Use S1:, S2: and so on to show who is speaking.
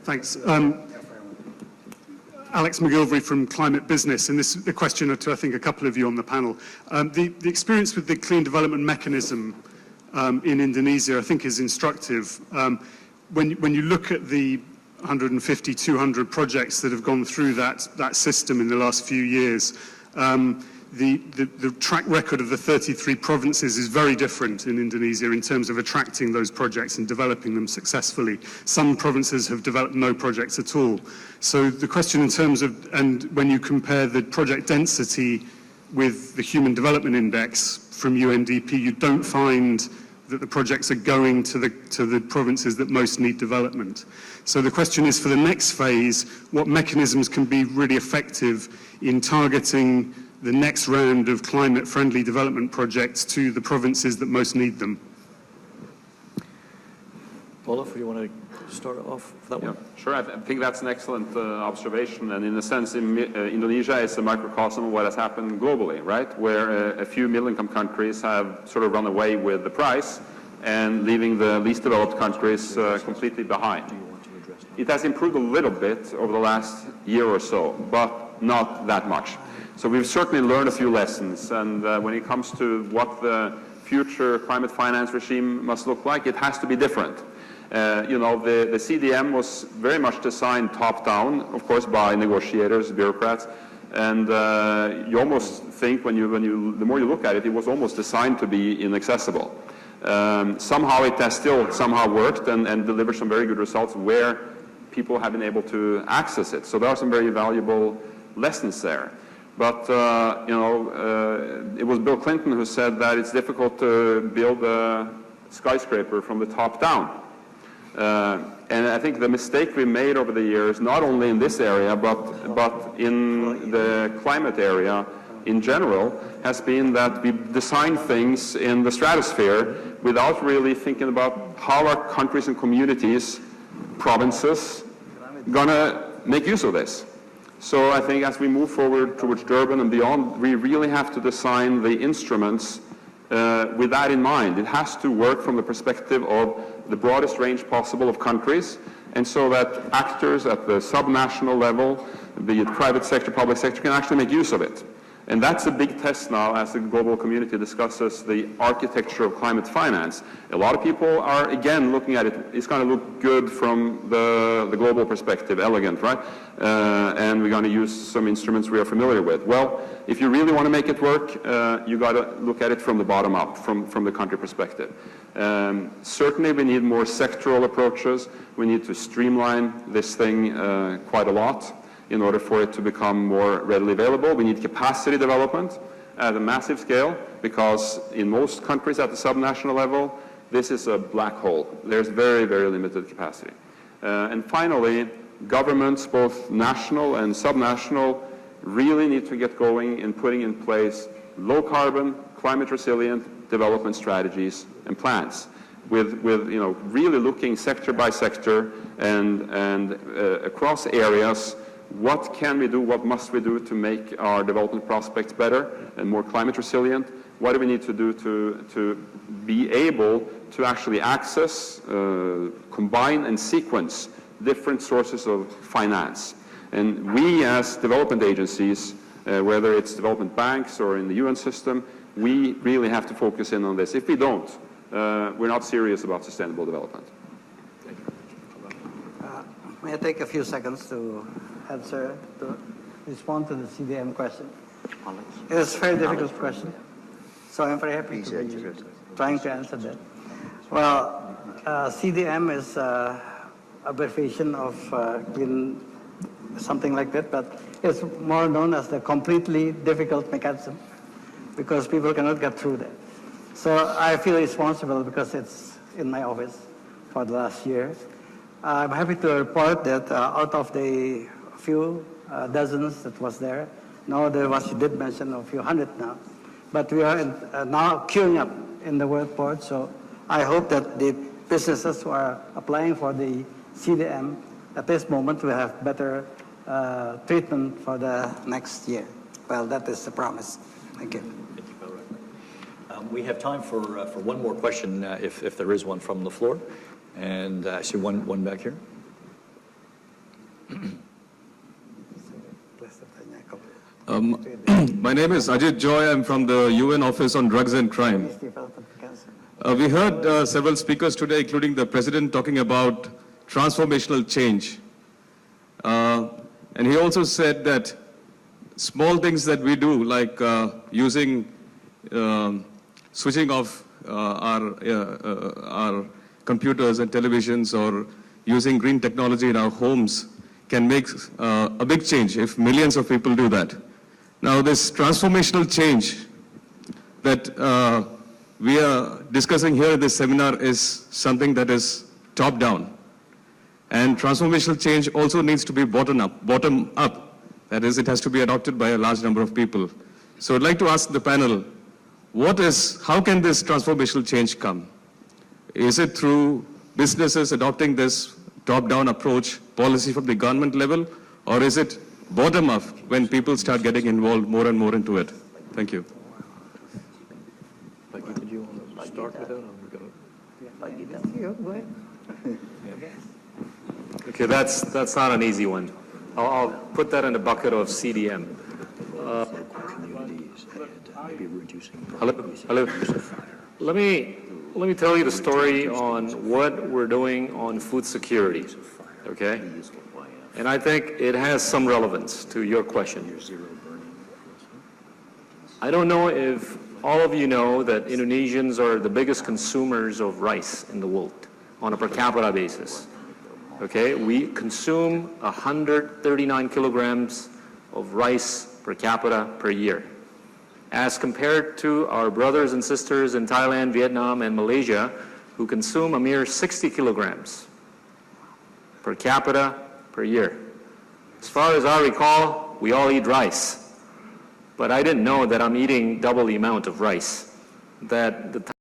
S1: Thanks. Alex McGilvery from Climate Business, and this is a question to, I think, a couple of you on the panel. The experience with the clean development mechanism in Indonesia, I think, is instructive. When you look at the 150, 200 projects that have gone through that system in the last few years, the track record of the 33 provinces is very different in Indonesia in terms of attracting those projects and developing them successfully. Some provinces have developed no projects at all. So the question in terms of, and when you compare the project density with the Human Development Index from UNDP, you don't find that the projects are going to the provinces that most need development. So the question is, for the next phase, what mechanisms can be really effective in targeting the next round of climate-friendly development projects to the provinces that most need them?
S2: Olaf, do you want to start off with that one?
S3: Sure, I think that's an excellent observation, and in a sense, Indonesia is a microcosm of what has happened globally, right? Where a few middle-income countries have sort of run away with the prize and leaving the least developed countries completely behind. It has improved a little bit over the last year or so, but not that much. So we've certainly learned a few lessons, and when it comes to what the future climate finance regime must look like, it has to be different. The CDM was very much designed top-down, of course, by negotiators, bureaucrats, and you almost think the more you look at it, it was almost designed to be inaccessible. Somehow it has still somehow worked and delivered some very good results where people have been able to access it. So there are some very valuable lessons there. But, it was Bill Clinton who said that it's difficult to build a skyscraper from the top down. And I think the mistake we made over the years, not only in this area, but in the climate area in general, has been that we design things in the stratosphere without really thinking about how our countries and communities, provinces, gonna make use of this. So I think as we move forward towards Durban and beyond, we really have to design the instruments with that in mind. It has to work from the perspective of the broadest range possible of countries, and so that actors at the subnational level, be it private sector, public sector, can actually make use of it. And that's a big test now as the global community discusses the architecture of climate finance. A lot of people are, again, looking at it. It's going to look good from the global perspective, elegant, right? And we're going to use some instruments we are familiar with. Well, if you really want to make it work, you got to look at it from the bottom up, from the country perspective. Certainly, we need more sectoral approaches. We need to streamline this thing quite a lot in order for it to become more readily available. We need capacity development at a massive scale, because in most countries at the subnational level, this is a black hole. There's very, very limited capacity. And finally, governments, both national and subnational, really need to get going in putting in place low-carbon, climate-resilient development strategies and plans, with really looking sector by sector and across areas. What can we do, what must we do to make our development prospects better and more climate resilient? What do we need to do to be able to actually access, combine and sequence different sources of finance? And we as development agencies, whether it's development banks or in the UN system, we really have to focus in on this. If we don't, we're not serious about sustainable development.
S4: May I take a few seconds to answer, to respond to the CDM question? It is a very difficult question, so I'm very happy to be trying to answer that. Well, CDM is an abbreviation of something like that, but it's more known as the completely difficult mechanism, because people cannot get through that. So I feel responsible because it's in my office for the last year. I'm happy to report that out of the few dozens that was there, now there was, you did mention, a few hundred now, but we are now queuing up in the world port, so I hope that the businesses who are applying for the CDM at this moment will have better treatment for the next year. Well, that is the promise. Thank you.
S2: Thank you. We have time for one more question, if there is one from the floor. And I see one back here.
S5: My name is Ajit Joy. I'm from the UN Office on Drugs and Crime. We heard several speakers today, including the President, talking about transformational change. And he also said that small things that we do, like switching off our computers and televisions or using green technology in our homes, can make a big change if millions of people do that. Now, this transformational change that we are discussing here in this seminar is something that is top-down. And transformational change also needs to be bottom up. That is, it has to be adopted by a large number of people. So I'd like to ask the panel, how can this transformational change come? Is it through businesses adopting this top-down approach, policy from the government level, or is it bottom-up when people start getting involved more and more into it? Thank you.
S6: Did you want to start with that?
S4: Go ahead.
S6: Okay, that's not an easy one. I'll put that in the bucket of CDM. Hello. Let me tell you the story on what we're doing on food security. Okay, and I think it has some relevance to your question. I don't know if all of you know that Indonesians are the biggest consumers of rice in the world on a per capita basis. Okay, we consume 139 kilograms of rice per capita per year, as compared to our brothers and sisters in Thailand, Vietnam, and Malaysia, who consume a mere 60 kilograms per capita per year. As far as I recall, we all eat rice, but I didn't know that I'm eating double the amount of rice that the